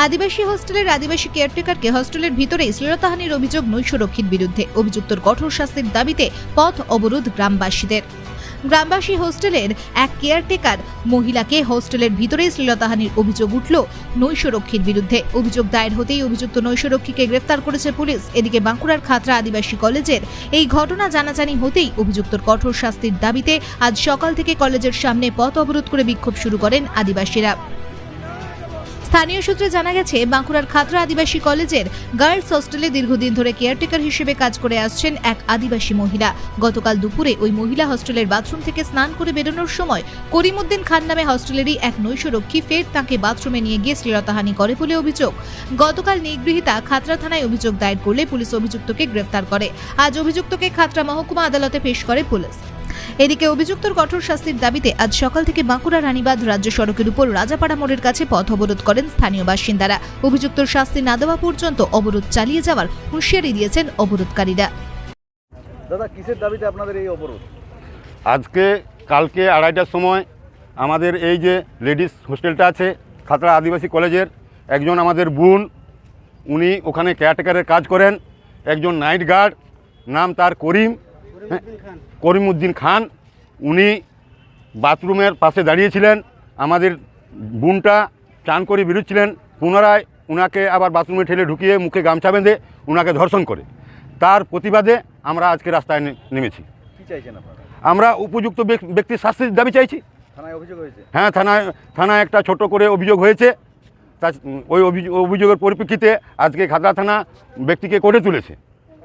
আদিবাসী হোস্টেলের আদিবাসী কেয়ারটেকারকে হোস্টেলের ভিতরে শ্লীলতাহানির অভিযোগ নৈশরক্ষীর বিরুদ্ধে। অভিযুক্তর কঠোর শাস্তির দাবিতে পথ অবরোধ গ্রামবাসীদের। গ্রামবাসী হোস্টেলের এক কেয়ারটেকার মহিলাকে হোস্টেলের ভিতরে শ্লীলতাহানির অভিযোগ উঠল নৈশরক্ষীর বিরুদ্ধে। অভিযোগ দায়ের হতেই অভিযুক্ত নৈশরক্ষীকে গ্রেফতার করেছে পুলিশ। এদিকে বাঁকুড়ার খাতড়া আদিবাসী কলেজের এই ঘটনা জানাজানি হতেই অভিযুক্তর কঠোর শাস্তির দাবিতে আজ সকাল থেকে কলেজের সামনে পথ অবরোধ করে বিক্ষোভ শুরু করেন আদিবাসীরা। স্থানীয় সূত্রে জানা গেছে, বাঁকুড়ার খাতড়া আদিবাসী কলেজের গার্লস হোস্টেলে দীর্ঘদিন ধরে কেয়ারটেকার হিসেবে কাজ করে আসছেন এক আদিবাসী মহিলা। গতকাল দুপুরে ওই মহিলা হোস্টেলের বাথরুম থেকে স্নান করে বেরোনোর সময় করিমউদ্দিন খান নামে হোস্টেলেরই এক নৈশরক্ষী ফের তাঁকে বাথরুমে নিয়ে গিয়ে শ্লীলতাহানি করে বলে অভিযোগ। গতকাল নিগৃহীতা খাতড়া থানায় অভিযোগ দায়ের করলে পুলিশ অভিযুক্তকে গ্রেফতার করে। আজ অভিযুক্তকে খাতড়া মহকুমা আদালতে পেশ করে পুলিশ। এদিকে অভিযুক্তর কঠোর শাস্তির দাবিতে আজ সকাল থেকে বাঁকুড়া রানীবাঁধ রাজ্য সড়কের উপর রাজাপাড়া মোড়ের কাছে পথ অবরোধ করেন স্থানীয় বাসিন্দারা। অভিযুক্তর শাস্তি না দেওয়া পর্যন্ত অবরোধ চালিয়ে যাওয়ার হুঁশিয়ারি দিয়েছেন অবরোধকারীরা। দাদা, কিসের দাবিতে আপনাদের এই অবরোধ? আজকে কালকে 2:30টার সময় আমাদের এই যে লেডিস হোস্টেলটা আছে খাতড়া আদিবাসী কলেজের, একজন আমাদের বোন, উনি ওখানে কেয়ারটেকারের কাজ করেন। একজন নাইট গার্ড, নাম তার করিমউদ্দিন খান, উনি বাথরুমের পাশে দাঁড়িয়েছিলেন। আমাদের বোনটা চান করে বেরোচ্ছিলেন, পুনরায় উনাকে আবার বাথরুমে ঠেলে ঢুকিয়ে মুখে গামছা বেঁধে উনাকে ধর্ষণ করে। তার প্রতিবাদে আমরা আজকে রাস্তায় নেমেছি। কি চাইছেন আপনারা? আমরা উপযুক্ত ব্যক্তির শাস্তির দাবি চাইছি। থানায় অভিযোগ হয়েছে? হ্যাঁ, থানায় একটা ছোট করে অভিযোগ হয়েছে। ওই অভিযোগের পরিপ্রেক্ষিতে আজকে খাতড়া থানা ব্যক্তিকে কোর্টে তুলেছে।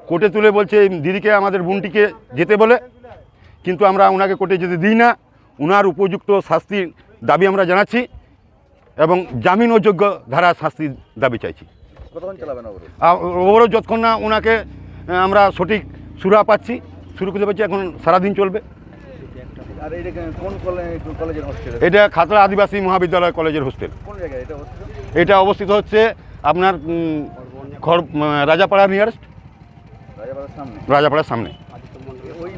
কোর্টে তুলে বলছে দিদিকে, আমাদের বোনটিকে যেতে বলে, কিন্তু আমরা ওনাকে কোর্টে যেতে দিই না। ওনার উপযুক্ত শাস্তির দাবি আমরা জানাচ্ছি এবং জামিন অযোগ্য ধারা শাস্তির দাবি চাইছি। কতক্ষণ চালাবেন অবরোধ? যতক্ষণ না ওনাকে আমরা সঠিক সুরা পাচ্ছি, শুরু করতে পারছি, এখন সারাদিন চলবে। আর এটা কোন কলেজের হোস্টেল? এটা খাতড়া আদিবাসী মহাবিদ্যালয় কলেজের হোস্টেল। কোন জায়গায় এটা অবস্থিত? এটা অবস্থিত হচ্ছে আপনার রাজাপাড়া নিয়ারেস্ট, রাজাপাড়ার সামনে। ওই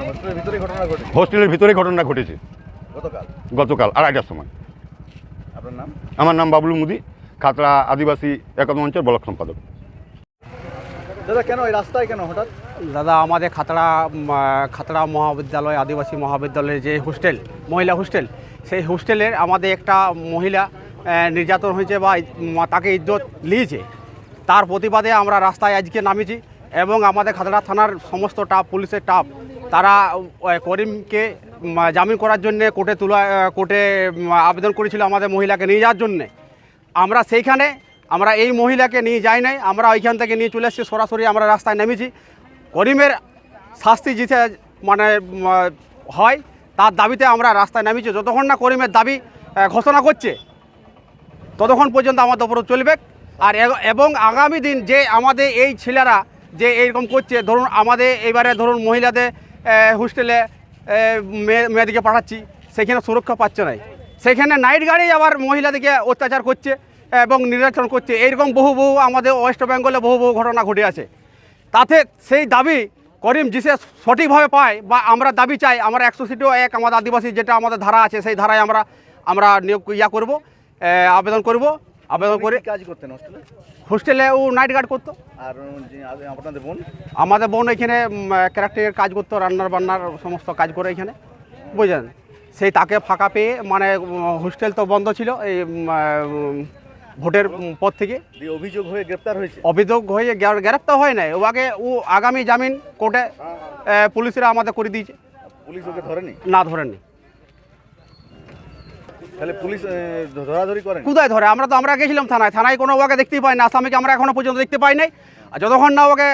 হোস্টেলের ভিতরে ঘটনা ঘটেছে? হোস্টেলের ভিতরে ঘটনা ঘটেছে গতকাল 2:30টার সময়। আপনার নাম? আমার নাম বাবলু মুদি, খাতড়া আদিবাসী একাদশ অঞ্চল ব্লক সম্পাদক। দাদা, কেন এই রাস্তায় কেন হঠাৎ? দাদা, আমাদের খাতড়া মহাবিদ্যালয় আদিবাসী মহাবিদ্যালয়ের যে হোস্টেল, মহিলা হোস্টেল, সেই হোস্টেলের আমাদের একটা মহিলা নির্যাতন হয়েছে বা তাকে ইজ্জত নিয়েছে। তার প্রতিবাদে আমরা রাস্তায় আজকে নামেছি এবং আমাদের খাতড়া থানার সমস্ত পুলিশের তারা করিমকে জামিন করার জন্যে কোর্টে আবেদন করেছিল আমাদের মহিলাকে নিয়ে যাওয়ার জন্যে। আমরা সেইখানে এই মহিলাকে নিয়ে যাই নাই, আমরা ওইখান থেকে নিয়ে চলে এসেছি, সরাসরি আমরা রাস্তায় নেমেছি। করিমের শাস্তি যেতে হয় তার দাবিতে আমরা রাস্তায় নেমেছি। যতক্ষণ না করিমের দাবি ঘোষণা করছে ততক্ষণ পর্যন্ত আমাদের অবরোধ চলবে। আর এবং আগামী দিন যে আমাদের এই ছেলেরা যে এইরকম করছে, ধরুন আমাদের এবারে ধরুন মহিলাদের হোস্টেলে মেয়েদিকে পাঠাচ্ছি, সেখানে সুরক্ষা পাচ্ছে না, সেখানে নাইট গার্ডেই আবার মহিলাদেরকে অত্যাচার করছে এবং নির্যাতন করছে। এইরকম বহু আমাদের ওয়েস্ট বেঙ্গলে বহু ঘটনা ঘটে আছে। তাতে সেই দাবি করিম জিসে সঠিকভাবে পায় বা আমরা দাবি চাই, আমরা 101 আমাদের আদিবাসী যেটা আমাদের ধারা আছে, সেই ধারায় আমরা করব, আবেদন করে কাজ করতেন হোস্টেলে ও নাইট গার্ড করতো। আর আপনাদের বোন? আমাদের বোন এখানে ক্যারেক্টারের কাজ করতো, বান্নার সমস্ত কাজ করে এখানে, বুঝলেন। সেই তাকে ফাঁকা পেয়ে, মানে হোস্টেল তো বন্ধ ছিল এই ভোটের পর থেকে, অভিযোগ হয়ে গ্রেপ্তার হয়েছে। অভিযোগ হয়ে গ্রেপ্তার হয় নাই, ও আগামী জামিন কোর্টে পুলিশরা আমাদের করে দিয়েছে। পুলিশ ওকে ধরেনি? না, ধরেনি। তাহলে পুলিশ ধরাধরি করেন? কোথায় ধরে? আমরা গেছিলাম থানায় কোনো ওকে দেখতেই পাই না, আসামিকে আমরা এখনো পর্যন্ত দেখতে পাই নাই। আর যতক্ষণ না ওকে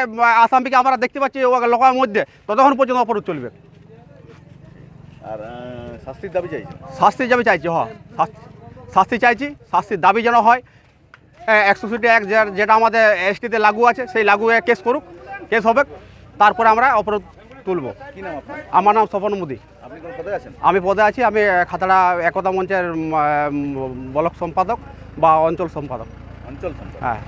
আসামিকে আমরা দেখতে পাচ্ছি ওকে লোকের মধ্যে, ততক্ষণ পর্যন্ত অবরোধ চলবে। আর শাস্তির দাবি চাইছি? শাস্তির দাবি চাইছি, শাস্তি চাইছি, শাস্তির দাবি যেন হয়। 161 যেটা আমাদের এসটিতে লাগু আছে, সেই লাগু কেস করুক, কেস হবে, তারপরে আমরা অবরোধ তুলব। কি নাম আপনার? আমার নাম স্বপন মুদি। আপনি কোন পদে আছেন? আমি পদে আছি, আমি খাতড়া একতা মঞ্চের ব্লক সম্পাদক বা অঞ্চল সম্পাদক। অঞ্চল সম্পাদক, হ্যাঁ।